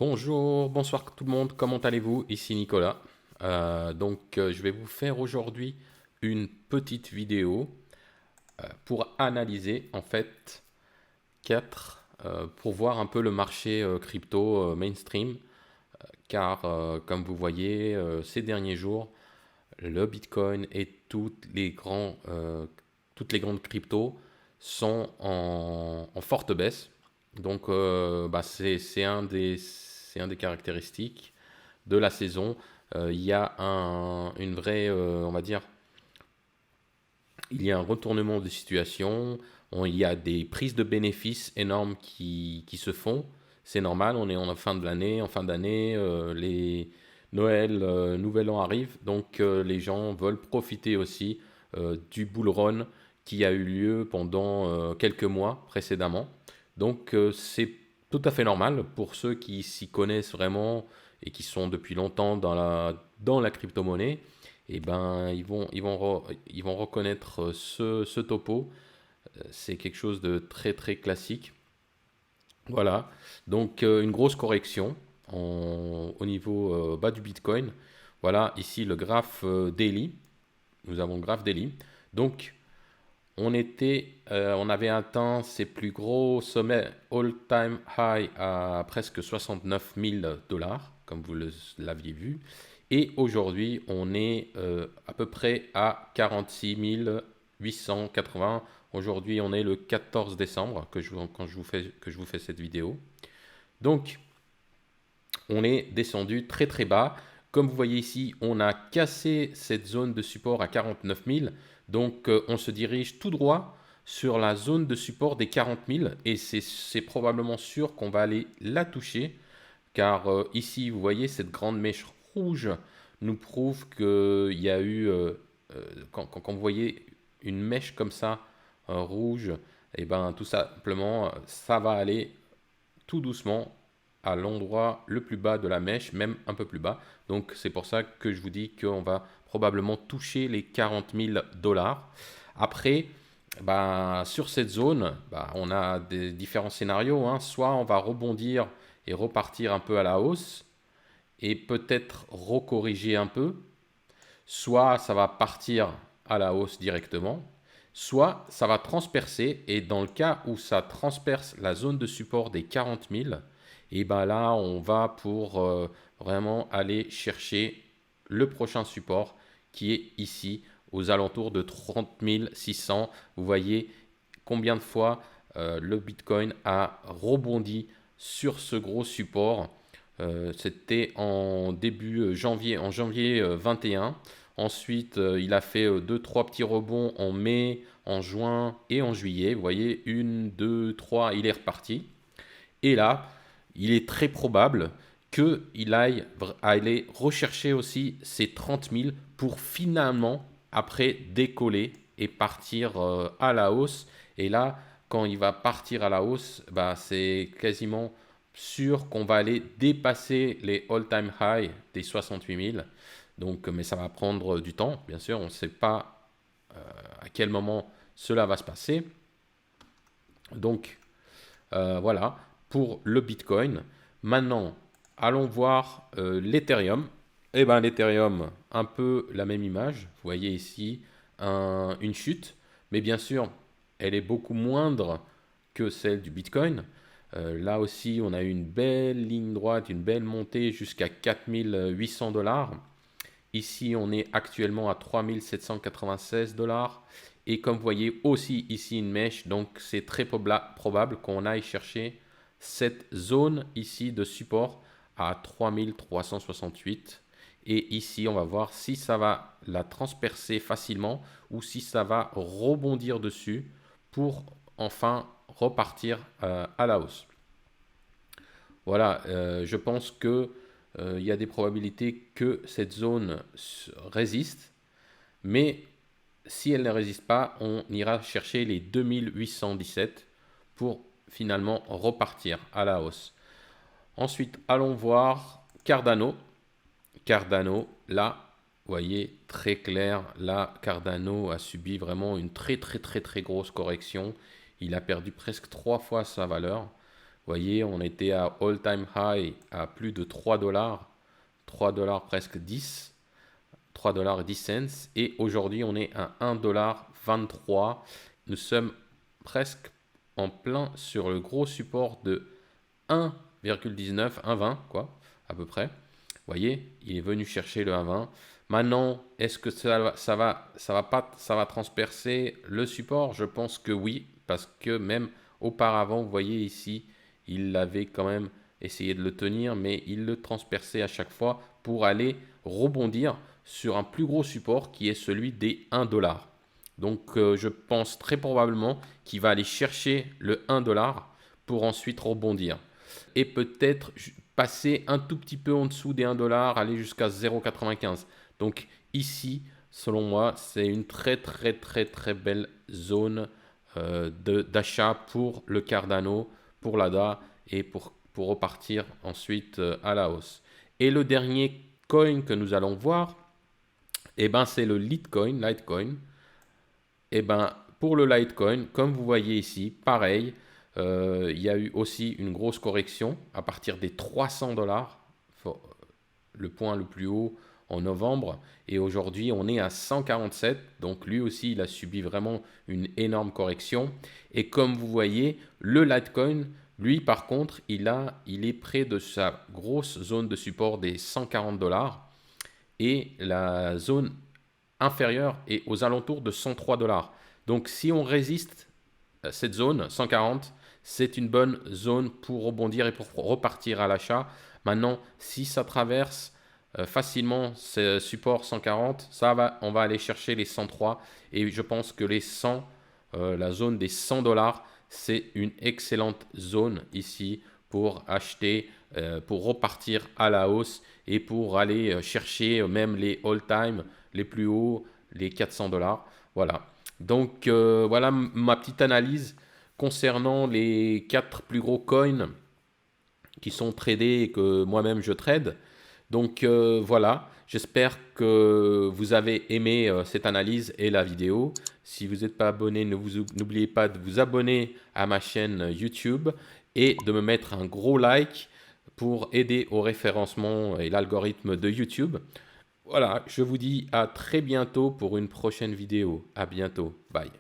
Bonjour, bonsoir tout le monde, comment allez-vous? Ici Nicolas. Je vais vous faire aujourd'hui une petite vidéo pour analyser en fait pour voir un peu le marché crypto mainstream, car comme vous voyez ces derniers jours, le Bitcoin et toutes les grandes cryptos sont en forte baisse. C'est un des caractéristiques de la saison. Il y a une vraie, on va dire, il y a un retournement de situation. Il y a des prises de bénéfices énormes qui se font. C'est normal, on est en fin de l'année. En fin d'année, les Noël, Nouvel An arrivent. Donc les gens veulent profiter aussi du bull run qui a eu lieu pendant quelques mois précédemment. C'est tout à fait normal pour ceux qui s'y connaissent vraiment et qui sont depuis longtemps dans la crypto-monnaie. Et ben, ils vont reconnaître ce topo. C'est quelque chose de très très classique. Voilà. Une grosse correction au niveau bas du Bitcoin. Voilà, ici le graphe daily. Nous avons le graphe daily. Donc, on avait atteint ses plus gros sommets all-time high à presque 69 000 dollars, comme vous l'aviez vu. Et aujourd'hui, on est à peu près à 46 880. Aujourd'hui, on est le 14 décembre que je vous fais cette vidéo. Donc, on est descendu très très bas. Comme vous voyez ici, on a cassé cette zone de support à 49 000. On se dirige tout droit sur la zone de support des 40 000 et c'est probablement sûr qu'on va aller la toucher car ici, vous voyez, cette grande mèche rouge nous prouve qu'il y a eu, quand vous voyez une mèche comme ça, rouge, et ben tout simplement, ça va aller tout doucement à l'endroit le plus bas de la mèche, même un peu plus bas. Donc c'est pour ça que je vous dis qu'on va probablement toucher les 40 000 dollars. Après, bah, sur cette zone, bah, on a des différents scénarios, hein. Soit on va rebondir et repartir un peu à la hausse et peut-être recorriger un peu, soit ça va partir à la hausse directement, soit ça va transpercer et dans le cas où ça transperce la zone de support des 40 000, et ben là on va pour vraiment aller chercher le prochain support qui est ici aux alentours de 30 600. Vous voyez combien de fois le Bitcoin a rebondi sur ce gros support. C'était en début janvier, en janvier 21. Ensuite, il a fait deux, trois petits rebonds en mai, en juin et en juillet. Vous voyez, une, deux, trois, il est reparti. Et là, il est très probable qu'il aille aller rechercher aussi ces 30 000 pour finalement, après, décoller et partir à la hausse. Et là, quand il va partir à la hausse, bah, c'est quasiment sûr qu'on va aller dépasser les all-time high des 68 000. Mais ça va prendre du temps, bien sûr. On ne sait pas à quel moment cela va se passer. Donc, voilà pour le Bitcoin. Maintenant, allons voir l'Ethereum. Eh bien, l'Ethereum, un peu la même image. Vous voyez ici une chute, mais bien sûr, elle est beaucoup moindre que celle du Bitcoin. Là aussi, on a eu une belle ligne droite, une belle montée jusqu'à 4800 dollars. Ici, on est actuellement à 3796 dollars. Et comme vous voyez aussi ici une mèche, donc c'est très probable qu'on aille chercher cette zone ici de support à 3368. Et ici, on va voir si ça va la transpercer facilement ou si ça va rebondir dessus pour enfin repartir à la hausse. Voilà, je pense que il y a des probabilités que cette zone résiste, mais si elle ne résiste pas, on ira chercher les 2817 pour finalement repartir à la hausse. Ensuite, allons voir Cardano. Cardano, là, vous voyez, très clair, là, Cardano a subi vraiment une très très très très grosse correction. Il a perdu presque trois fois sa valeur. voyez, on était à all-time high à plus de 3 dollars, 3 dollars presque 10, 3 dollars 10 cents. Et aujourd'hui, on est à 1 dollar 23. Nous sommes presque en plein sur le gros support de 1,19, 1,20 quoi, à peu près. Vous voyez, il est venu chercher le 1,20. Maintenant, est-ce que ça va transpercer le support? Je pense que oui, parce que même auparavant, vous voyez ici, il avait quand même essayé de le tenir, mais il le transperçait à chaque fois pour aller rebondir sur un plus gros support qui est celui des 1 dollar. Donc, je pense très probablement qu'il va aller chercher le 1 dollar pour ensuite rebondir. Et peut-être passer un tout petit peu en dessous des 1 dollar, aller jusqu'à 0,95. Donc ici, selon moi, c'est une très belle zone d'achat pour le Cardano, pour l'ADA et pour repartir ensuite à la hausse. Et le dernier coin que nous allons voir, eh ben, c'est le Litecoin. Eh ben, pour le Litecoin, comme vous voyez ici, pareil, il y a eu aussi une grosse correction à partir des 300 dollars, le point le plus haut en novembre. Et aujourd'hui, on est à 147. Donc lui aussi, il a subi vraiment une énorme correction. Et comme vous voyez, le Litecoin, lui, par contre, il est près de sa grosse zone de support des 140 dollars. Et la zone inférieure est aux alentours de 103 dollars. Donc si on résiste cette zone 140, c'est une bonne zone pour rebondir et pour repartir à l'achat. Maintenant, si ça traverse facilement ce support 140, on va aller chercher les 103 et je pense que les 100, la zone des 100 dollars, c'est une excellente zone ici pour acheter, pour repartir à la hausse et pour aller chercher même les all-time, les plus hauts, les 400 dollars. Voilà. Donc voilà ma petite analyse concernant les 4 plus gros coins qui sont tradés et que moi-même je trade. Donc voilà, j'espère que vous avez aimé cette analyse et la vidéo. Si vous n'êtes pas abonné, n'oubliez pas de vous abonner à ma chaîne YouTube et de me mettre un gros like pour aider au référencement et l'algorithme de YouTube. Voilà, je vous dis à très bientôt pour une prochaine vidéo. À bientôt. Bye.